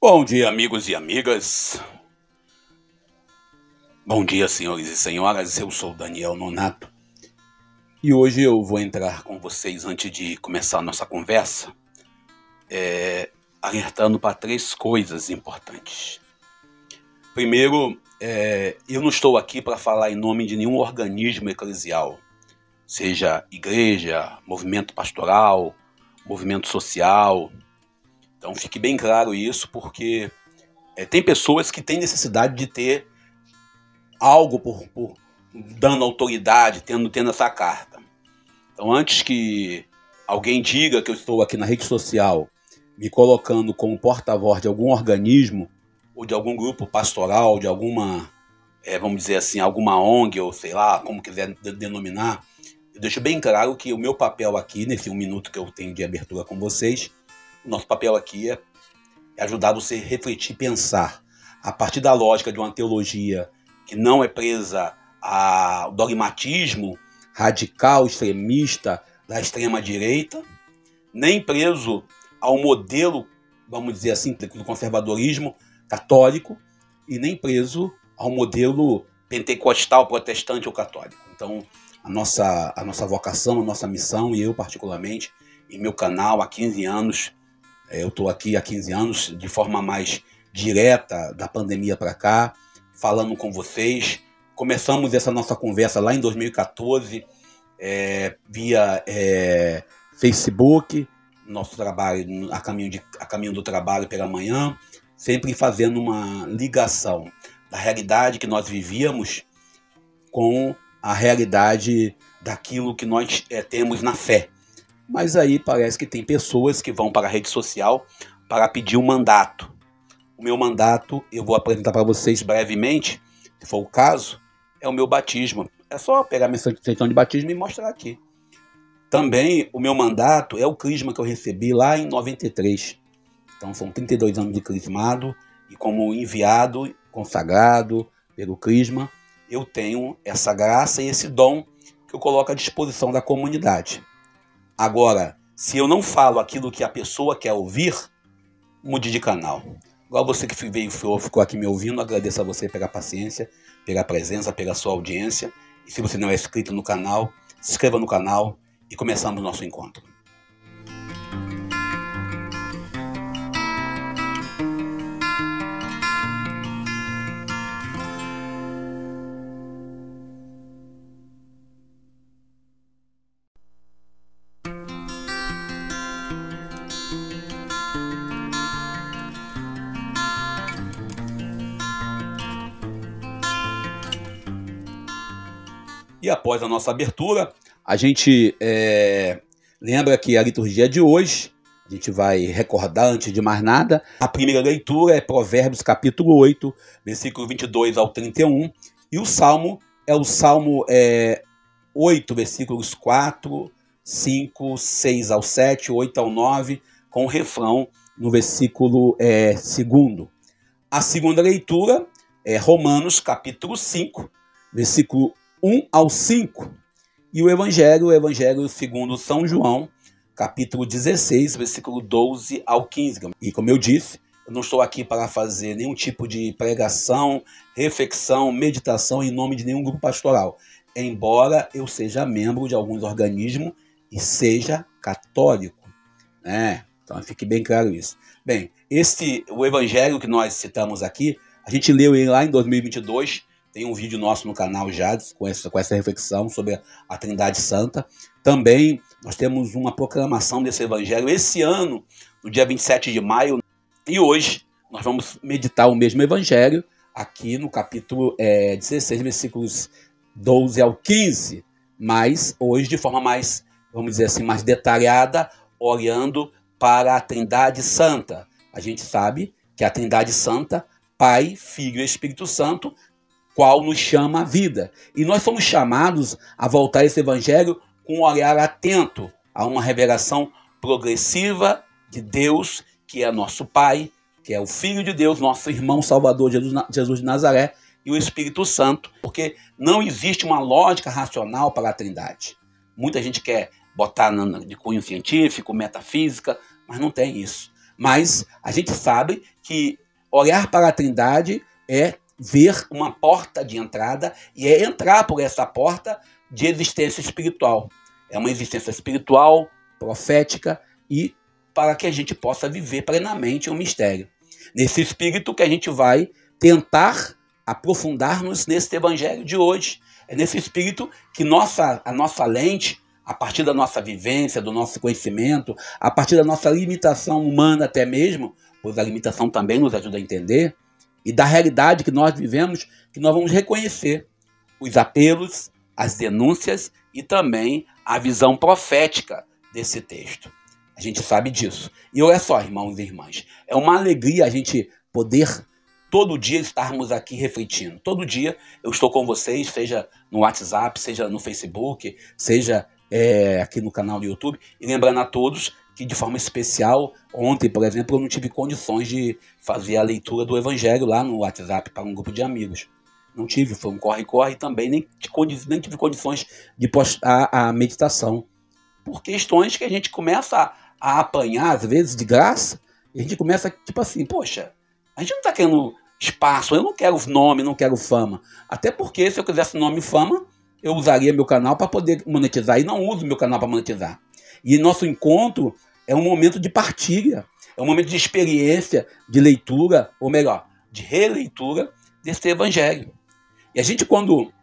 Bom dia, amigos e amigas. Bom dia, senhores e senhoras. Eu sou Daniel Nonato e hoje eu vou entrar com vocês, antes de começar a nossa conversa, alertando para três coisas importantes. Primeiro, eu não estou aqui para falar em nome de nenhum organismo eclesial, seja igreja, movimento pastoral, movimento social. Então fique bem claro isso, porque tem pessoas que têm necessidade de ter algo dando autoridade, tendo essa carta. Então, antes que alguém diga que eu estou aqui na rede social me colocando como porta-voz de algum organismo ou de algum grupo pastoral, de alguma, vamos dizer assim, alguma ONG, ou sei lá, como quiser denominar, eu deixo bem claro que o meu papel aqui, nesse 1 minuto que eu tenho de abertura com vocês, o nosso papel aqui é ajudar você a refletir e pensar a partir da lógica de uma teologia que não é presa ao dogmatismo radical, extremista da extrema-direita, nem preso ao modelo, vamos dizer assim, do conservadorismo católico, e nem preso ao modelo pentecostal, protestante ou católico. Então, a nossa vocação, a nossa missão, e eu particularmente, em meu canal há 15 anos, eu estou aqui há 15 anos, de forma mais direta da pandemia para cá, falando com vocês. Começamos essa nossa conversa lá em 2014, via Facebook, nosso trabalho, a caminho do trabalho pela manhã, sempre fazendo uma ligação da realidade que nós vivíamos com a realidade daquilo que nós temos na fé. Mas aí parece que tem pessoas que vão para a rede social para pedir um mandato. O meu mandato, eu vou apresentar para vocês brevemente, se for o caso, é o meu batismo. É só pegar minha certidão de batismo e mostrar aqui. Também o meu mandato é o crisma que eu recebi lá em 93. Então são 32 anos de crismado, e como enviado, consagrado pelo crisma, eu tenho essa graça e esse dom que eu coloco à disposição da comunidade. Agora, se eu não falo aquilo que a pessoa quer ouvir, mude de canal. Igual você que ficou aqui me ouvindo, agradeço a você pela paciência, pela presença, pela sua audiência. E se você não é inscrito no canal, se inscreva no canal e começamos o nosso encontro. E após a nossa abertura, a gente lembra que a liturgia de hoje, a gente vai recordar antes de mais nada, a primeira leitura é Provérbios capítulo 8, versículo 22 ao 31, e o salmo é o Salmo 8, versículos 4, 5, 6 ao 7, 8 ao 9, com o refrão no versículo 2. A segunda leitura é Romanos capítulo 5, versículo 1 ao 5, e o Evangelho segundo São João, capítulo 16, versículo 12 ao 15. E como eu disse, eu não estou aqui para fazer nenhum tipo de pregação, reflexão, meditação em nome de nenhum grupo pastoral, embora eu seja membro de alguns organismos e seja católico, né? Então fique bem claro isso. Bem, o Evangelho que nós citamos aqui, a gente leu ele lá em 2022, tem um vídeo nosso no canal já com essa reflexão sobre a Trindade Santa. Também nós temos uma proclamação desse Evangelho esse ano, no dia 27 de maio. E hoje nós vamos meditar o mesmo Evangelho aqui no capítulo 16, versículos 12 ao 15. Mas hoje de forma mais, vamos dizer assim, mais detalhada, olhando para a Trindade Santa. A gente sabe que a Trindade Santa, Pai, Filho e Espírito Santo, qual nos chama a vida. E nós somos chamados a voltar a esse Evangelho com um olhar atento a uma revelação progressiva de Deus, que é nosso Pai, que é o Filho de Deus, nosso irmão Salvador Jesus de Nazaré, e o Espírito Santo, porque não existe uma lógica racional para a Trindade. Muita gente quer botar de cunho científico, metafísica, mas não tem isso. Mas a gente sabe que olhar para a Trindade é ver uma porta de entrada e é entrar por essa porta de existência espiritual. É uma existência espiritual, profética e para que a gente possa viver plenamente um mistério. Nesse espírito que a gente vai tentar aprofundar-nos nesse evangelho de hoje. É nesse espírito que a nossa lente, a partir da nossa vivência, do nosso conhecimento, a partir da nossa limitação humana até mesmo, pois a limitação também nos ajuda a entender, e da realidade que nós vivemos, que nós vamos reconhecer os apelos, as denúncias e também a visão profética desse texto. A gente sabe disso. E olha só, irmãos e irmãs, é uma alegria a gente poder todo dia estarmos aqui refletindo. Todo dia eu estou com vocês, seja no WhatsApp, seja no Facebook, seja aqui no canal do YouTube. E lembrando a todos que, de forma especial, ontem, por exemplo, eu não tive condições de fazer a leitura do Evangelho lá no WhatsApp para um grupo de amigos. Não tive, foi um corre-corre e também nem tive condições de postar a meditação. Por questões que a gente começa a apanhar, às vezes, de graça, e a gente começa, tipo assim, poxa, a gente não está querendo espaço, eu não quero nome, não quero fama. Até porque, se eu quisesse nome e fama, eu usaria meu canal para poder monetizar, e não uso meu canal para monetizar. E nosso encontro é um momento de partilha, é um momento de experiência, de leitura, ou melhor, de releitura desse evangelho. E a gente, quando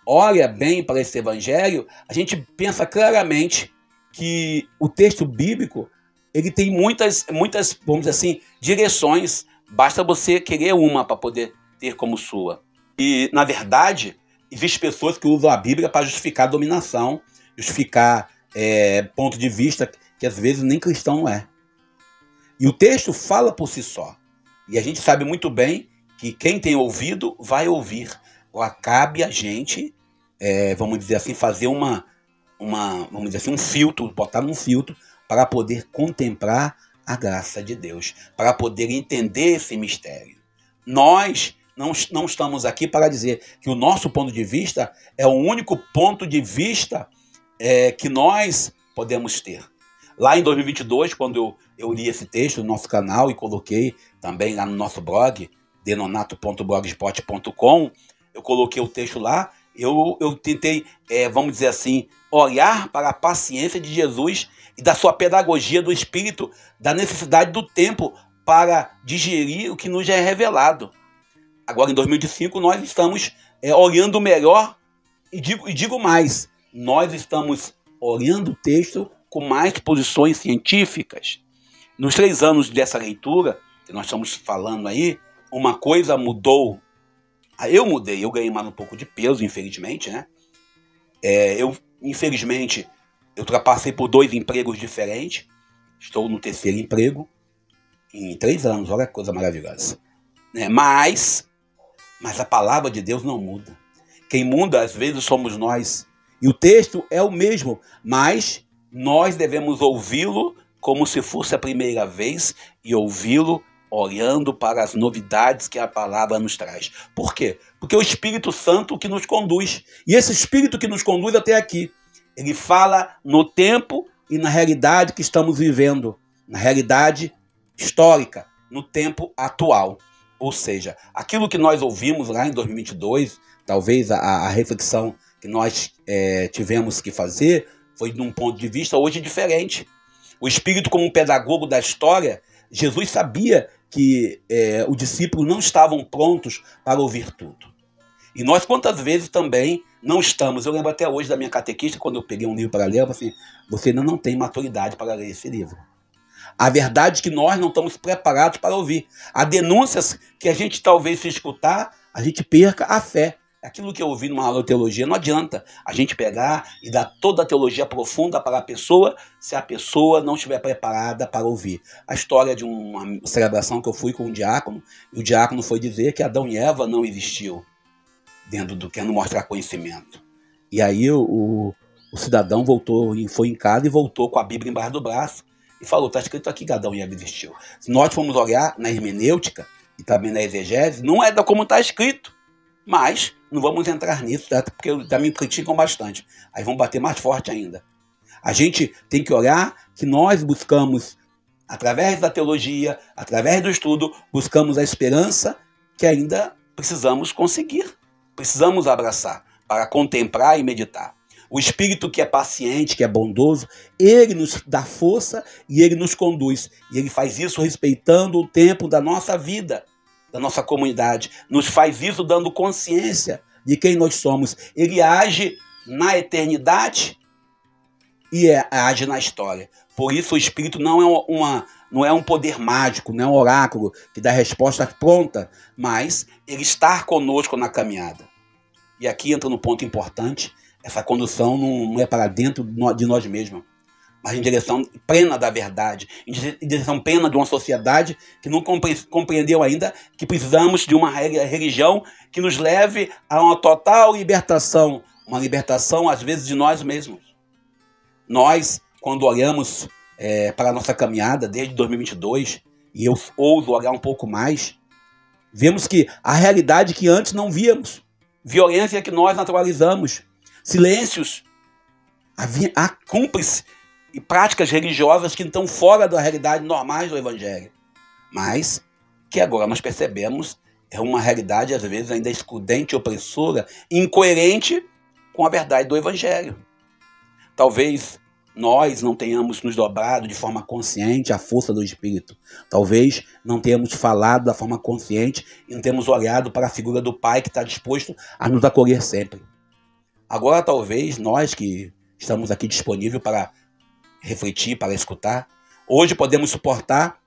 olha bem para esse evangelho, a gente pensa claramente que o texto bíblico ele tem muitas, vamos dizer assim, direções. Basta você querer uma para poder ter como sua. E, na verdade, existem pessoas que usam a Bíblia para justificar a dominação, justificar ponto de vista que às vezes nem cristão não é. E o texto fala por si só. E a gente sabe muito bem que quem tem ouvido vai ouvir. Agora, cabe a gente, vamos dizer assim, fazer vamos dizer assim, um filtro, botar num filtro para poder contemplar a graça de Deus, para poder entender esse mistério. Nós não estamos aqui para dizer que o nosso ponto de vista é o único ponto de vista que nós podemos ter. Lá em 2022, quando eu li esse texto no nosso canal e coloquei também lá no nosso blog, denonato.blogspot.com, eu coloquei o texto lá, eu tentei, vamos dizer assim, olhar para a paciência de Jesus e da sua pedagogia do Espírito, da necessidade do tempo para digerir o que nos é revelado. Agora, em 2005, nós estamos olhando melhor e digo mais, nós estamos olhando o texto com mais posições científicas. Nos 3 anos dessa leitura, que nós estamos falando aí, uma coisa mudou. Eu mudei, eu ganhei mais um pouco de peso, infelizmente, né? Infelizmente, eu passei por 2 empregos diferentes. Estou no 3º emprego em 3 anos. Olha que coisa maravilhosa. Mas a palavra de Deus não muda. Quem muda, às vezes, somos nós. E o texto é o mesmo, mas nós devemos ouvi-lo como se fosse a primeira vez e ouvi-lo olhando para as novidades que a palavra nos traz. Por quê? Porque é o Espírito Santo que nos conduz. E esse Espírito que nos conduz até aqui, ele fala no tempo e na realidade que estamos vivendo, na realidade histórica, no tempo atual. Ou seja, aquilo que nós ouvimos lá em 2022, talvez a reflexão que nós tivemos que fazer foi de um ponto de vista hoje diferente. O Espírito, como um pedagogo da história, Jesus sabia que os discípulos não estavam prontos para ouvir tudo. E nós, quantas vezes, também não estamos. Eu lembro até hoje da minha catequista, quando eu peguei um livro para ler, eu falei assim, você ainda não tem maturidade para ler esse livro. A verdade é que nós não estamos preparados para ouvir. Há denúncias que a gente, talvez, se escutar, a gente perca a fé. Aquilo que eu ouvi numa aula de teologia, não adianta a gente pegar e dar toda a teologia profunda para a pessoa se a pessoa não estiver preparada para ouvir. A história de uma celebração que eu fui com um diácono, e o diácono foi dizer que Adão e Eva não existiu, dentro do querendo mostrar conhecimento. E aí o cidadão foi em casa e voltou com a Bíblia embaixo do braço e falou, está escrito aqui que Adão e Eva existiu. Se nós formos olhar na hermenêutica e também na exegese, não é como está escrito. Mas não vamos entrar nisso, tá? Porque também criticam bastante. Aí vão bater mais forte ainda. A gente tem que olhar que nós buscamos através da teologia, através do estudo, buscamos a esperança que ainda precisamos conseguir, precisamos abraçar para contemplar e meditar. O Espírito que é paciente, que é bondoso, ele nos dá força e ele nos conduz. E ele faz isso respeitando o tempo da nossa vida, da nossa comunidade. Nos faz isso dando consciência de quem nós somos. Ele age na eternidade e age na história. Por isso o Espírito não é um poder mágico, não é um oráculo que dá resposta pronta, mas ele está conosco na caminhada. E aqui entra no ponto importante, essa condução não é para dentro de nós mesmos, mas em direção plena da verdade, em direção plena de uma sociedade que não compreendeu ainda que precisamos de uma religião que nos leve a uma total libertação, uma libertação às vezes de nós mesmos. Nós, quando olhamos para a nossa caminhada desde 2022, e eu ouso olhar um pouco mais, vemos que a realidade que antes não víamos, violência que nós naturalizamos, silêncios, há cúmplices e práticas religiosas que estão fora da realidade normais do Evangelho, mas que agora nós percebemos é uma realidade às vezes ainda excludente, opressora, incoerente com a verdade do Evangelho. Talvez nós não tenhamos nos dobrado de forma consciente à força do Espírito. Talvez não tenhamos falado da forma consciente e não temos olhado para a figura do Pai que está disposto a nos acolher sempre. Agora, talvez, nós que estamos aqui disponíveis para refletir, para escutar, hoje podemos suportar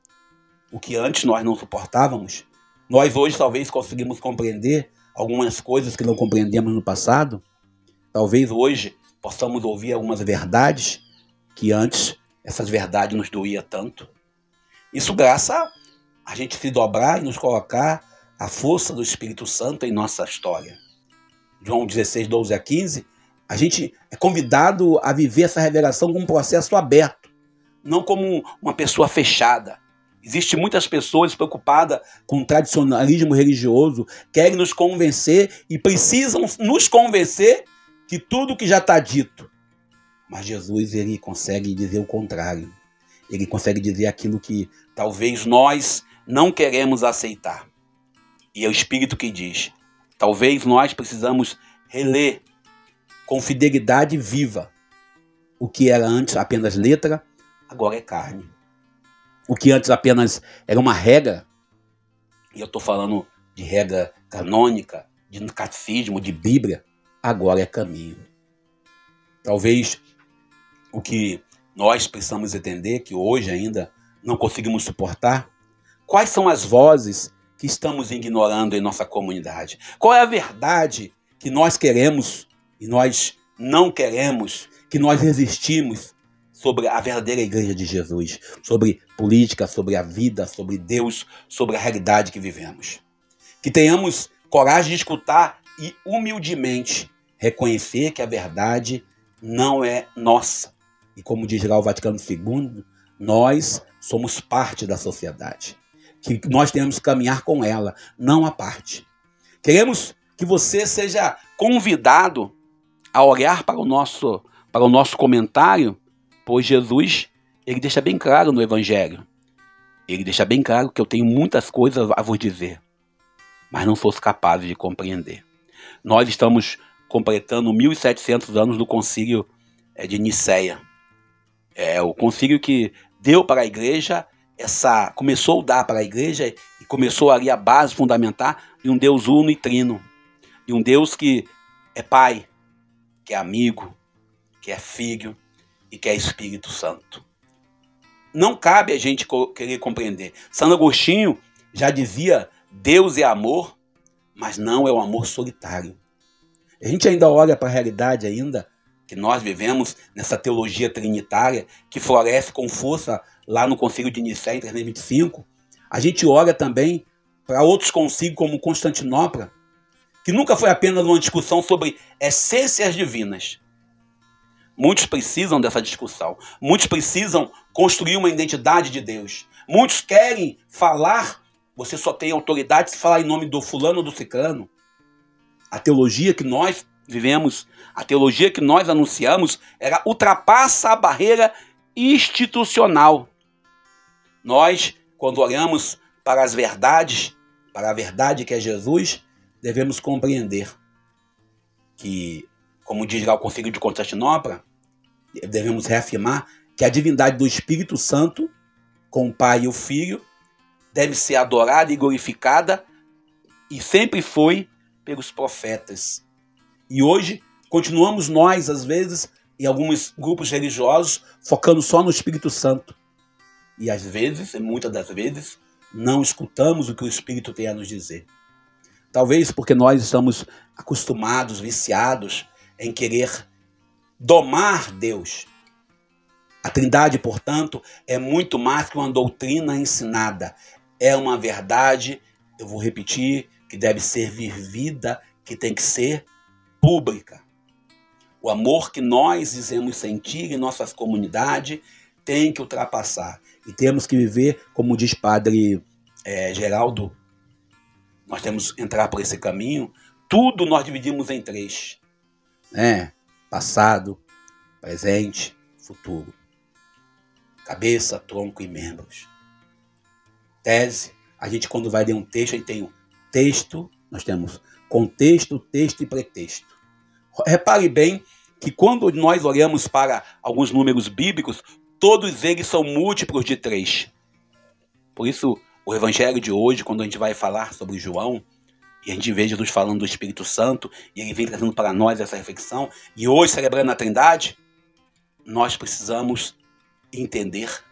o que antes nós não suportávamos. Nós hoje talvez conseguimos compreender algumas coisas que não compreendemos no passado. Talvez hoje possamos ouvir algumas verdades que antes essas verdades nos doía tanto. Isso graças a gente se dobrar e nos colocar a força do Espírito Santo em nossa história. João 16, 12 a 15, a gente é convidado a viver essa revelação como um processo aberto, não como uma pessoa fechada. Existem muitas pessoas preocupadas com o tradicionalismo religioso, querem nos convencer e precisam nos convencer que tudo que já está dito. Mas Jesus, ele consegue dizer o contrário. Ele consegue dizer aquilo que talvez nós não queremos aceitar. E é o Espírito que diz. Talvez nós precisamos reler com fidelidade viva o que era antes apenas letra, agora é carne. O que antes apenas era uma regra, e eu estou falando de regra canônica, de catecismo, de Bíblia, agora é caminho. Talvez o que nós precisamos entender, que hoje ainda não conseguimos suportar, quais são as vozes que estamos ignorando em nossa comunidade? Qual é a verdade que nós queremos e nós não queremos, que nós resistimos sobre a verdadeira igreja de Jesus, sobre política, sobre a vida, sobre Deus, sobre a realidade que vivemos? Que tenhamos coragem de escutar e humildemente reconhecer que a verdade não é nossa. E como diz lá o Vaticano II, nós somos parte da sociedade. Que nós temos que caminhar com ela, não à parte. Queremos que você seja convidado a olhar para o nosso comentário, pois Jesus, ele deixa bem claro no Evangelho. Ele deixa bem claro que eu tenho muitas coisas a vos dizer, mas não sou capaz de compreender. Nós estamos completando 1700 anos do concílio de Nicéia. É o concílio que deu para a igreja começou a dar para a igreja e começou ali a base fundamental de um Deus uno e trino, de um Deus que é Pai, que é amigo, que é Filho e que é Espírito Santo. Não cabe a gente querer compreender. Santo Agostinho já dizia: Deus é amor, mas não é um amor solitário. A gente ainda olha para a realidade ainda que nós vivemos nessa teologia trinitária que floresce com força lá no Concílio de Nicéia em 325. A gente olha também para outros concílios como Constantinopla, que nunca foi apenas uma discussão sobre essências divinas. Muitos precisam dessa discussão. Muitos precisam construir uma identidade de Deus. Muitos querem falar, você só tem autoridade se falar em nome do fulano ou do ciclano. A teologia que nós vivemos, a teologia que nós anunciamos, ela ultrapassa a barreira institucional. Nós, quando olhamos para as verdades, para a verdade que é Jesus, devemos compreender que, como diz lá o Concílio de Constantinopla, devemos reafirmar que a divindade do Espírito Santo, com o Pai e o Filho, deve ser adorada e glorificada, e sempre foi pelos profetas. E hoje, continuamos nós, às vezes, em alguns grupos religiosos, focando só no Espírito Santo. E às vezes, e muitas das vezes, não escutamos o que o Espírito tem a nos dizer. Talvez porque nós estamos acostumados, viciados em querer domar Deus. A Trindade, portanto, é muito mais que uma doutrina ensinada. É uma verdade, eu vou repetir, que deve ser vivida, que tem que ser pública. O amor que nós dizemos sentir em nossas comunidades tem que ultrapassar. E temos que viver, como diz Padre Geraldo, nós temos que entrar por esse caminho. Tudo nós dividimos em três. Passado, presente, futuro. Cabeça, tronco e membros. Tese, a gente quando vai ler um texto, a gente tem um texto, nós temos contexto, texto e pretexto. Repare bem que quando nós olhamos para alguns números bíblicos, todos eles são múltiplos de 3. Por isso, o evangelho de hoje, quando a gente vai falar sobre João, e a gente vê Jesus falando do Espírito Santo, e ele vem trazendo para nós essa reflexão, e hoje celebrando a Trindade, nós precisamos entender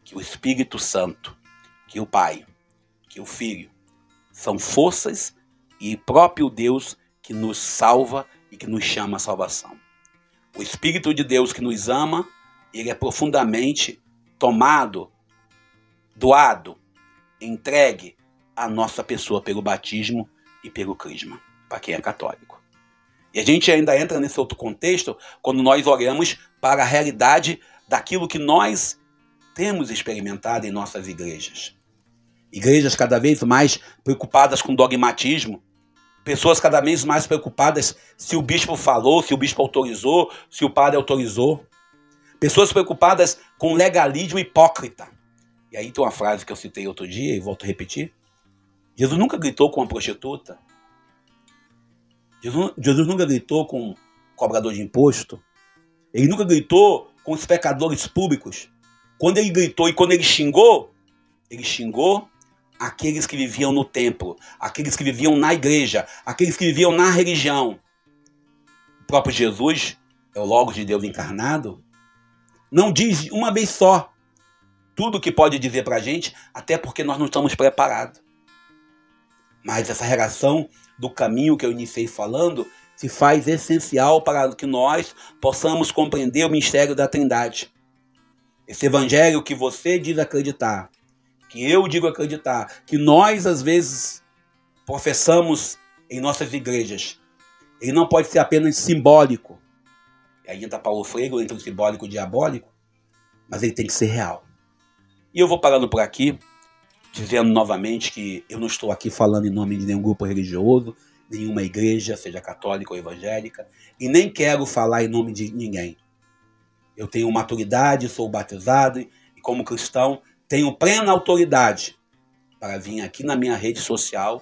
que o Espírito Santo, que o Pai, que o Filho, são forças e próprio Deus que nos salva e que nos chama à salvação. O Espírito de Deus que nos ama, ele é profundamente tomado, doado, entregue à nossa pessoa pelo batismo e pelo crisma, para quem é católico. E a gente ainda entra nesse outro contexto quando nós olhamos para a realidade daquilo que nós temos experimentado em nossas igrejas. Igrejas cada vez mais preocupadas com dogmatismo, pessoas cada vez mais preocupadas se o bispo falou, se o bispo autorizou, se o padre autorizou. Pessoas preocupadas com legalismo hipócrita. E aí tem uma frase que eu citei outro dia e volto a repetir. Jesus nunca gritou com uma prostituta. Jesus nunca gritou com um cobrador de imposto. Ele nunca gritou com os pecadores públicos. Quando ele gritou e quando ele xingou aqueles que viviam no templo, aqueles que viviam na igreja, aqueles que viviam na religião. O próprio Jesus, é o Logos de Deus encarnado, não diz uma vez só tudo o que pode dizer para a gente, até porque nós não estamos preparados. Mas essa relação do caminho que eu iniciei falando se faz essencial para que nós possamos compreender o mistério da Trindade. Esse evangelho que você diz acreditar, que eu digo acreditar, que nós às vezes professamos em nossas igrejas, ele não pode ser apenas simbólico. E aí entra Paulo Freire entre o simbólico e o diabólico, mas ele tem que ser real. E eu vou parando por aqui, dizendo novamente que eu não estou aqui falando em nome de nenhum grupo religioso, nenhuma igreja, seja católica ou evangélica, e nem quero falar em nome de ninguém. Eu tenho maturidade, sou batizado, e como cristão tenho plena autoridade para vir aqui na minha rede social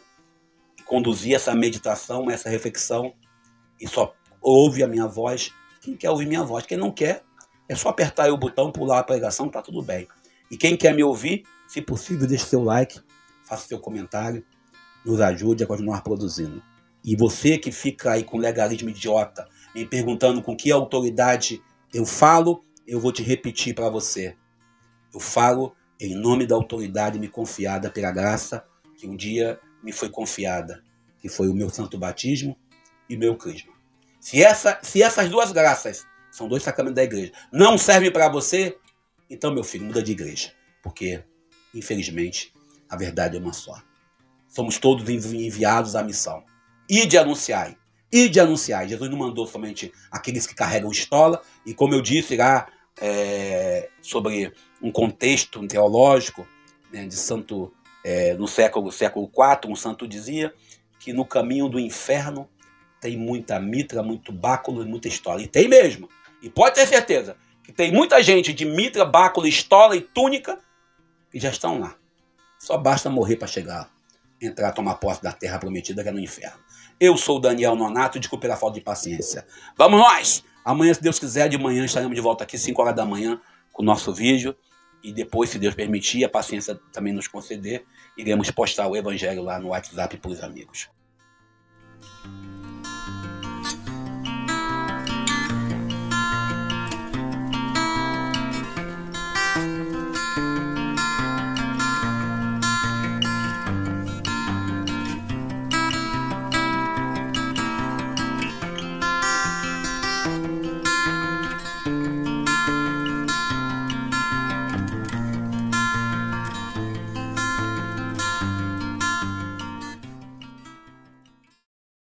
e conduzir essa meditação, essa reflexão, e só ouve a minha voz quem quer ouvir minha voz. Quem não quer, é só apertar o botão, pular a pregação, tá tudo bem. E quem quer me ouvir, se possível, deixe seu like, faça seu comentário, nos ajude a continuar produzindo. E você que fica aí com legalismo idiota, me perguntando com que autoridade eu falo, eu vou te repetir para você. Eu falo em nome da autoridade me confiada pela graça que um dia me foi confiada, que foi o meu santo batismo e o meu crisma. Se essas duas graças, são 2 sacramentos da igreja, não servem para você, então, meu filho, muda de igreja. Porque, infelizmente, a verdade é uma só. Somos todos enviados à missão. Ide anunciai. Ide anunciai. Jesus não mandou somente aqueles que carregam estola. E como eu disse lá, sobre um contexto teológico, né, de santo, no século IV, um santo dizia que no caminho do inferno tem muita mitra, muito báculo e muita estola. E tem mesmo. E pode ter certeza que tem muita gente de mitra, báculo, estola e túnica que já estão lá. Só basta morrer para chegar, entrar, tomar posse da terra prometida, que é no inferno. Eu sou o Daniel Nonato, desculpe pela falta de paciência. Vamos nós! Amanhã, se Deus quiser, de manhã estaremos de volta aqui, 5 horas da manhã, com o nosso vídeo. E depois, se Deus permitir, a paciência também nos conceder, iremos postar o evangelho lá no WhatsApp para os amigos.